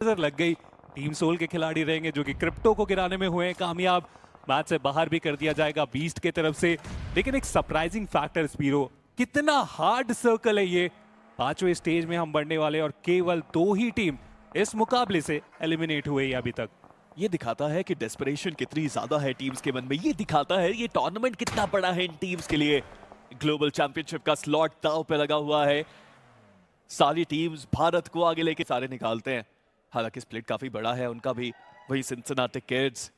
नजर लग गई। टीम सोल के खिलाड़ी रहेंगे जो कि क्रिप्टो को गिराने में हुए हैं कामयाब। मैच से बाहर भी कर दिया जाएगा बीस्ट के तरफ से। लेकिन एक सरप्राइजिंग फैक्टर स्पीरो, कितना हार्ड सर्कल है ये। पांचवें स्टेज में हम बढ़ने वाले और केवल 2 ही टीम इस मुकाबले से एलिमिनेट हुए हैं अभी तक। ये दिखाता है कि डेस्परेशन कितनी ज्यादा है टीम्स के मन में। ये दिखाता है ये टूर्नामेंट कितना बड़ा है इन टीम्स के लिए। ग्लोबल चैंपियनशिप का स्लॉट दांव पे लगा हुआ है। सारी टीम्स भारत को आगे लेके सारे निकालते हैं। हालांकि स्प्लिट काफी बड़ा है उनका भी। वही सिंसिनाटी किड्स,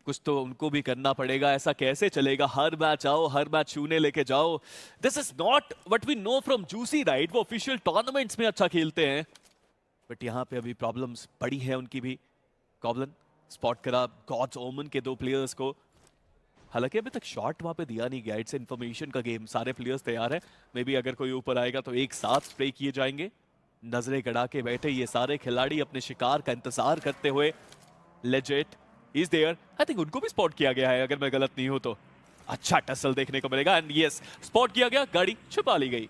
कुछ तो उनको भी करना पड़ेगा। ऐसा कैसे चलेगा? हर मैच आओ, हर मैच छूने लेके जाओ। This is not what we know from juicy, right? वो ऑफिशियल टूर्नामेंट्स में अच्छा खेलते हैं, बट यहाँ पे अभी प्रॉब्लम्स बड़ी है उनकी भी। गॉब्लिन स्पॉट करा गॉड्स ओमन के 2 प्लेयर्स को। हालांकि अभी तक शॉट वहां पे दिया नहीं गया। इट्स इन्फॉर्मेशन का गेम, सारे प्लेयर्स तैयार हैं। मे बी अगर कोई ऊपर आएगा तो एक साथ स्प्रे किए जाएंगे। नजरें गड़ा के बैठे ये सारे खिलाड़ी अपने शिकार का इंतजार करते हुए। Legit is there. I think उनको भी स्पॉट किया गया है अगर मैं गलत नहीं हूं तो। अच्छा टसल देखने को मिलेगा एंड यस, स्पॉट किया गया, गाड़ी छुपा ली गई।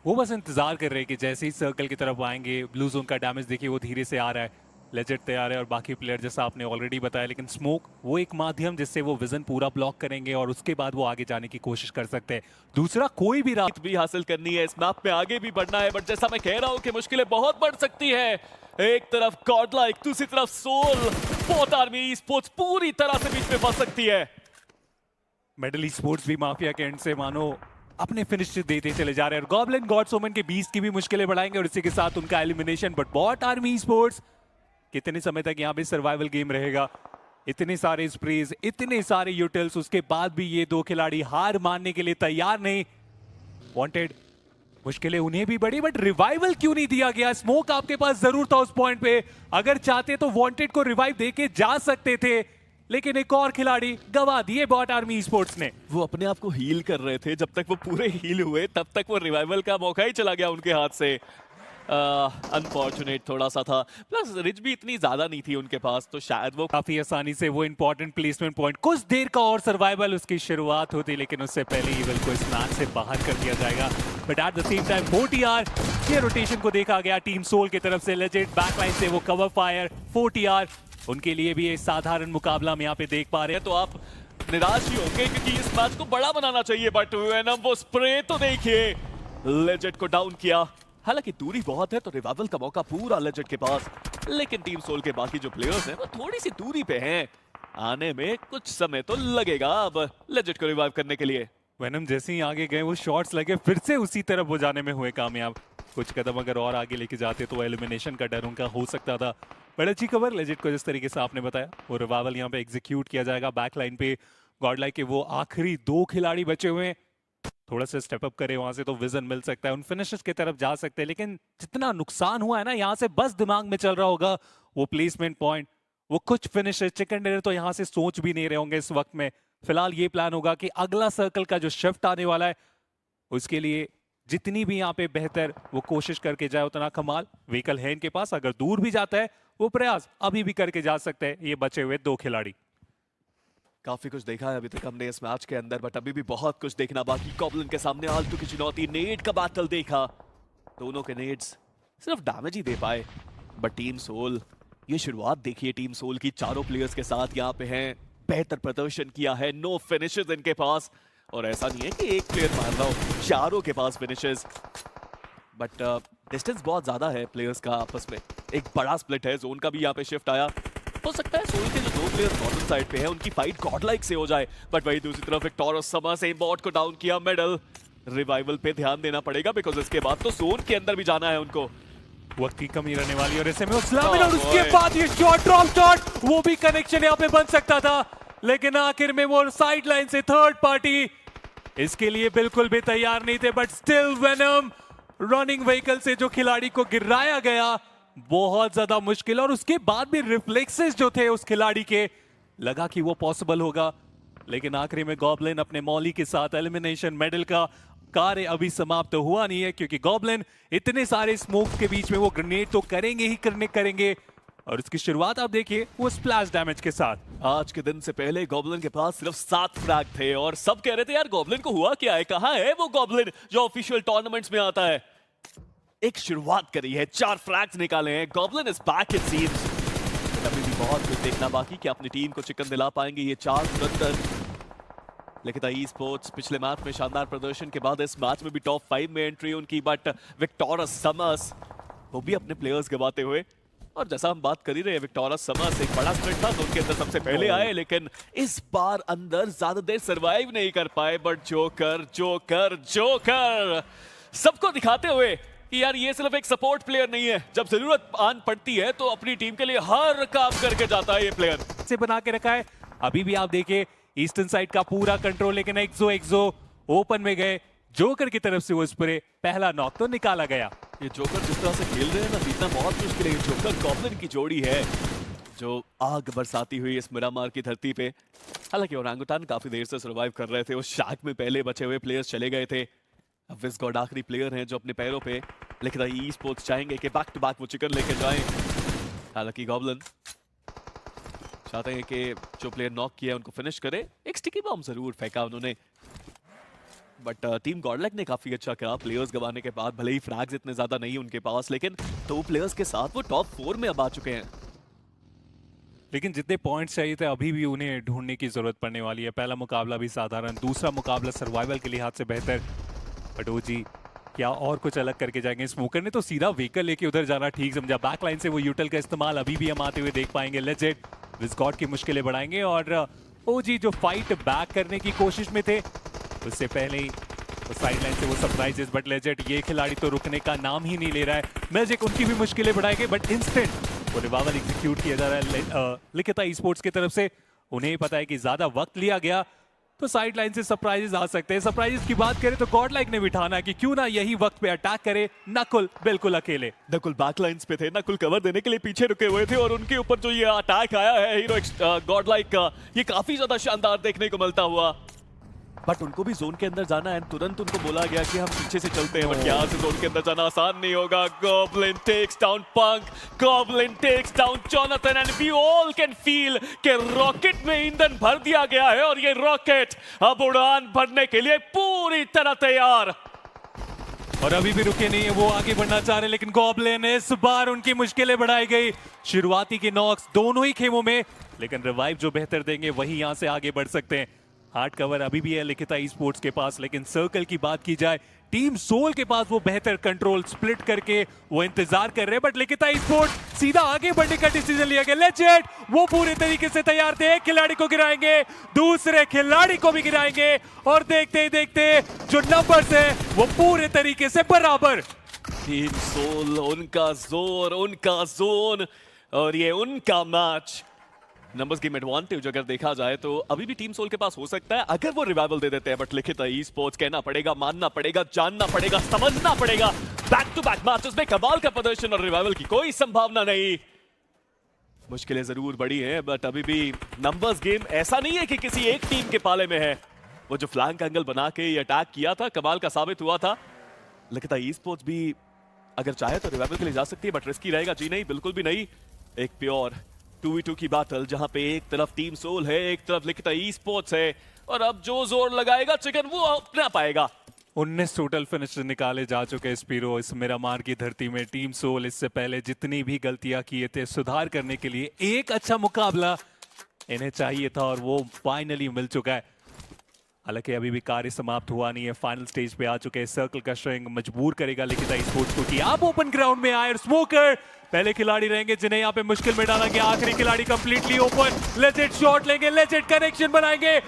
वो बस इंतजार कर रहे हैं कि जैसे ही सर्कल की तरफ आएंगे। ब्लू जोन का डैमेज देखिए वो धीरे से आ रहा है। लेजेट तैयार है और बाकी प्लेयर जैसा आपने ऑलरेडी बताया। लेकिन स्मोक वो एक माध्यम जिससे वो विजन पूरा ब्लॉक करेंगे और उसके बाद वो आगे जाने की कोशिश कर सकते हैं। दूसरा कोई भी रात भी हासिल करनी है, इस मैप में आगे भी बढ़ना है। बट जैसा मैं कह रहा हूं कि मुश्किलें बहुत बढ़ सकती है। एक तरफ गॉडलाइक, दूसरी तरफ सोल। बोथ आर्मी स्पोर्ट्स पूरी तरह से बीच में फंस सकती है। मेडल स्पोर्ट्स भी माफिया के एंड से मानो अपने फिनिश देते चले जा रहे हैं। और गॉब्लिन गॉड्स ओमन के 20 की भी मुश्किलें बढ़ाएंगे और इसी के साथ उनका elimination. But bot army sports कितने समय तक यहाँ पे सर्वाइवल गेम रहेगा? इतने सारे स्प्रेज, इतने सारे यूटिल्स, उसके बाद भी ये 2 खिलाड़ी हार मानने के लिए तैयार नहीं। वांटेड, मुश्किलें उन्हें भी बढ़ी बट रिवाइवल क्यों नहीं दिया गया? स्मोक आपके पास जरूर था उस पॉइंट पे। अगर चाहते तो वांटेड को रिवाइव देके जा सकते थे, लेकिन एक और खिलाड़ी गवा दिए बॉट आर्मी स्पोर्ट्स ने। वो अपने आप को हील कर रहे थे। जब तक वो पूरे हील हुए तब तक वो रिवाइवल का मौका ही चला गया उनके हाथ से। अनफॉर्चुनेट थोड़ा सा था। प्लस रिच भी इतनी ज्यादा नहीं थी उनके पास, तो शायद वो काफी आसानी से वो इंपॉर्टेंट प्लेसमेंट पॉइंट, कुछ देर का और सर्वाइवल उसकी शुरुआत होती। लेकिन उससे पहले इवल को इस मैच से बाहर कर दिया जाएगा। But at the same time 4TR ये रोटेशन को देखा गया टीम सोल की तरफ से। लेजेंड बैकलाइन से वो कवर फायर 4TR उनके लिए भी एक साधारण मुकाबला हम यहाँ पे देख पा रहे हैं। तो आप निराश ही होंगे क्योंकि इस मैच को बड़ा बनाना चाहिए। बट वेनम वो स्प्रे तो देखिए, लेजेंड को डाउन किया। हालांकि दूरी बहुत है तो रिवाइवल का मौका पूरा लेजेंड के पास। लेकिन टीम सोल के बाकी जो प्लेयर्स हैं वो थोड़ी सी दूरी पे हैं। आने में कुछ समय तो लगेगा अब लेजेंड को रिवाइव करने के लिए। वेनम जैसे ही आगे गए वो शॉट्स लगे, फिर से उसी तरफ वो जाने में हुए कामयाब। कुछ कदम अगर और आगे लेके जाते तो एलिमिनेशन का डर उनका हो सकता था। बड़ी अच्छी खबर लेजेंड को जिस तरीके से आपने बताया, वो रिवाइवल यहाँ पे एग्जीक्यूट किया जाएगा। बैकलाइन पे गॉडलाइक के वो आखिरी 2 खिलाड़ी बचे हुए हैं। थोड़ा सा स्टेप अप करे वहां से तो विजन मिल सकता है, उन फिनिशर्स की तरफ जा सकते हैं। लेकिन जितना नुकसान हुआ है ना, यहाँ से बस दिमाग में चल रहा होगा वो प्लेसमेंट पॉइंट, वो कुछ फिनिशर। चिकन डिनर तो यहाँ से सोच भी नहीं रहे होंगे इस वक्त में। फिलहाल ये प्लान होगा कि अगला सर्कल का जो शिफ्ट आने वाला है उसके लिए जितनी भी यहाँ पे बेहतर वो कोशिश करके जाए उतना कमाल। व्हीकल है इनके पास, अगर दूर भी जाता है वो प्रयास अभी भी करके जा सकते हैं ये बचे हुए 2 खिलाड़ी। काफी कुछ देखा है अभी तक हमने इस मैच के अंदर, बट अभी भी बहुत कुछ देखना बाकी। गॉब्लिन के सामने आलतू की चुनौती, नेड का बैटल देखा। दोनों के नेड्स सिर्फ डैमेज ही दे पाए। बट टीम सोल, ये शुरुआत देखिए टीम सोल की। चारों प्लेयर्स के साथ यहाँ पे हैं, बेहतर प्रदर्शन किया है। नो फिनिशेस इनके पास, और ऐसा नहीं है कि एक प्लेयर मार रहा हो, चारों के पास फिनिशेस। बट डिस्टेंस बहुत ज्यादा है प्लेयर्स का आपस में। एक बड़ा स्प्लिट है, जोन का भी यहाँ पे शिफ्ट आया। हो सकता है सोल के जो 2 प्लेयर्स बॉटम साइड पे हैं उनकी फाइट गॉडलाइक से हो जाए। बट वही दूसरी तरफ एक टॉरस समर से बॉट को डाउन किया। मेडल रिवाइवल पे ध्यान देना पड़ेगा बिकॉज इसके बाद तो जोन के अंदर भी जाना है उनको। वक्त की कमी रहने वाली और ऐसे में और उसके बाद ये शॉट, ड्रॉप शॉट, वो भी कनेक्शन यहाँ पे बन सकता था। लेकिन आखिर में वो साइड लाइन से थर्ड पार्टी इसके लिए बिल्कुल भी तैयार नहीं थे। But still venom running vehicle से जो खिलाड़ी को गिराया गया, बहुत ज्यादा मुश्किल। और उसके बाद भी रिफ्लेक्सेस जो थे उस खिलाड़ी के, लगा कि वो पॉसिबल होगा। लेकिन आखिरी में गॉब्लिन अपने मौली के साथ एलिमिनेशन। मेडल का कार्य अभी समाप्त तो हुआ नहीं है क्योंकि गॉब्लिन इतने सारे स्मोक के बीच में वो ग्रेनेड तो करेंगे ही करेंगे। और उसकी शुरुआत आप देखिए वो स्प्लैश डैमेज के साथ। आज के दिन से पहले गॉब्लिन के पास सिर्फ 7 फ्रैग थे और सब कह रहे थे यार गॉब्लिन को हुआ क्या है, कहां है वो गॉब्लिन जो ऑफिशियल टूर्नामेंट्स में आता है। एक शुरुआत करी है, 4 फ्रैग्स निकाले हैं। Goblin is back it seems. अभी भी बहुत कुछ देखना बाकी कि अपनी टीम को चिकन दिला पाएंगे ये 4 तुरंतर। लेकिन ई स्पोर्ट्स पिछले मैच में शानदार प्रदर्शन के बाद इस मैच में भी टॉप 5 में एंट्री उनकी, बट विक्टोरस समर्स वो भी अपने प्लेयर्स गवाते हुए। और जैसा हम बात कर ही रहे हैं, विक्टोरस समर्स एक बड़ा स्प्लिट था तो उनके अंदर सबसे पहले आए, लेकिन इस बार अंदर ज्यादा देर सरवाइव नहीं कर पाए। बट जोकर जोकर जोकर सबको दिखाते हुए कि यार ये सिर्फ एक सपोर्ट प्लेयर नहीं है, जब जरूरत आन पड़ती है तो अपनी टीम के लिए हर काम करके जाता है ये प्लेयर। से बना के रखा है। अभी भी आप देखिए ईस्टर्न साइड का पूरा कंट्रोल, लेकिन एक्सो ओपन में गए। जोकर की तरफ से वो स्प्रे, पहला नॉक तो निकाला गया। ये जोकर जिस तरह से खेल रहे हैं ना, जीतना बहुत मुश्किल है। ये जोकर गॉब्लिन की जोड़ी है जो आग बरसाती हुई इस मिरामार की धरती पे। हालांकि ओरंगुटान काफी देर से सर्वाइव कर रहे थे, उस शैक में पहले बचे हुए प्लेयर्स चले गए थे। अब विस्गॉड आखिरी प्लेयर हैं जो अपने पैरों पे, लेकिन ई स्पोर्ट्स चाहेंगे कि बैक टू बैक वो चिकन लेके जाएं। हालांकि गॉब्लिन चाहते हैं कि जो प्लेयर नॉक किया है उनको फिनिश करे। एक स्टिकी बॉम्ब जरूर फेंका उन्होंने, बट टीम गॉडलैक ने काफी अच्छा किया। प्लेयर्स गवाने के बाद भले ही फ्रैग्स इतने ज्यादा नहीं उनके पास, लेकिन 2 प्लेयर्स के साथ वो टॉप 4 में अब आ चुके हैं। लेकिन जितने पॉइंट्स चाहिए थे अभी भी उन्हें ढूंढने की जरूरत पड़ने वाली है। पहला मुकाबला भी साधारण, दूसरा मुकाबला सर्वाइवल के लिहाज से बेहतर। बट ओजी क्या और कुछ अलग करके जाएंगे? स्मोकर ने तो सीधा व्हीकल लेके उधर जाना ठीक समझा। बैकलाइन से वो यूटल का इस्तेमाल अभी भी हम आते हुए देख पाएंगे। लेजेंड विस्गॉड की मुश्किलें बढ़ाएंगे और ओजी जो फाइट बैक करने की कोशिश में थे उससे पहले ही तो साइडलाइन से वो सरप्राइजेस। बट लेजेंड ये खिलाड़ी तो रुकने का नाम ही नहीं ले रहा है। मैजिक उनकी भी मुश्किलें बढ़ाएंगे, बट इंस्टेंट वो रिवाइवल एग्जीक्यूट किया जा रहा है लिखिता ई स्पोर्ट्स की तरफ से। उन्हें पता है कि ज्यादा वक्त लिया गया तो साइड लाइन से सरप्राइजेस आ सकते हैं। सरप्राइजेस की बात करें तो गॉडलाइक ने बिठाना कि क्यों ना यही वक्त पे अटैक करे। नकुल बिल्कुल अकेले, नकुल बैकलाइंस पे थे, नकुल कवर देने के लिए पीछे रुके हुए थे और उनके ऊपर जो ये अटैक आया है हीरो गॉडलाइक का, ये काफी ज्यादा शानदार देखने को मिलता हुआ। बट उनको भी जोन के अंदर जाना है, तुरंत उनको बोला गया कि हम पीछे से चलते हैं, बट यहाँ से जोन के अंदर जाना आसान नहीं होगा। Goblin takes down punk, goblin takes down Jonathan, and we all can feel कि रॉकेट में ईंधन भर दिया गया है और ये रॉकेट अब उड़ान भरने के लिए पूरी तरह तैयार। और अभी भी रुके नहीं है, वो आगे बढ़ना चाह रहे, लेकिन गॉब्लिन इस बार उनकी मुश्किलें बढ़ाई गई। शुरुआती की नॉक्स दोनों ही खेमों में, लेकिन रिवाइव जो बेहतर देंगे वही यहां से आगे बढ़ सकते हैं। हार्ड कवर अभी भी है लिखिता ई स्पोर्ट्स के पास, लेकिन सर्कल की बात की जाए टीम सोल के पास वो बेहतर कंट्रोल स्प्लिट करके वो इंतजार कर रहे हैं। बट लिखिता ई स्पोर्ट्स सीधा आगे बढ़ने का डिसीजन लिया गया। लेजेंड वो पूरे तरीके से तैयार थे, एक खिलाड़ी को गिराएंगे, दूसरे खिलाड़ी को भी गिराएंगे और देखते ही देखते जो नंबर्स है वो पूरे तरीके से बराबर। टीम सोल, उनका जोर, उनका जोन और ये उनका मैच। नंबर्स गेम एडवांटेज अगर देखा जाए तो अभी भी टीम सोल के पास हो सकता है अगर वो रिवाइवल दे देते हैं, बट लिखिता ई स्पोर्ट्स कहना पड़ेगा, मानना पड़ेगा, जानना पड़ेगा, समझना पड़ेगा। बैक टू बैक मैचेस में कमाल का प्रदर्शन और रिवाइवल की कोई संभावना नहीं। मुश्किलें जरूर बड़ी हैं, बट अभी भी नंबर्स गेम ऐसा नहीं है कि किसी एक टीम के पाले में है। वो जो फ्लैंक एंगल बना के ये अटैक किया था कमाल का साबित हुआ था। लिखिता ई स्पोर्ट्स भी अगर चाहे तो रिवाइवल के लिए जा सकती है, बट रिस्की रहेगा। जी नहीं, बिल्कुल भी नहीं। एक प्योर 2v2 की बैटल जहां पे एक तरफ टीम सोल है, एक तरफ लिखिता ई स्पोर्ट्स है, और अब जो जोर लगाएगा चिकन वो अपना पाएगा। 19 टोटल फिनिश निकाले जा चुके हैं स्पीरो इस मिरामार की धरती में। टीम सोल इससे पहले जितनी भी गलतियां किए थे सुधार करने के लिए एक अच्छा मुकाबला इन्हें चाहिए था और वो फाइनली मिल चुका है। हालांकि अभी भी कार्य समाप्त हुआ नहीं है, फाइनल स्टेज पे आ चुके हैं। सर्कल का स्ट्रिंग मजबूर करेगा लिखिता ई स्पोर्ट्स को कि आप ओपन ग्राउंड में आए। स्मोकर पहले खिलाड़ी रहेंगे जिन्हें यहाँ पे मुश्किल में डाला गया। आखिरी खिलाड़ी कंप्लीटली ओपन। लेजेंड शॉट लेंगे, लेजेंड कनेक्शन बनाएंगे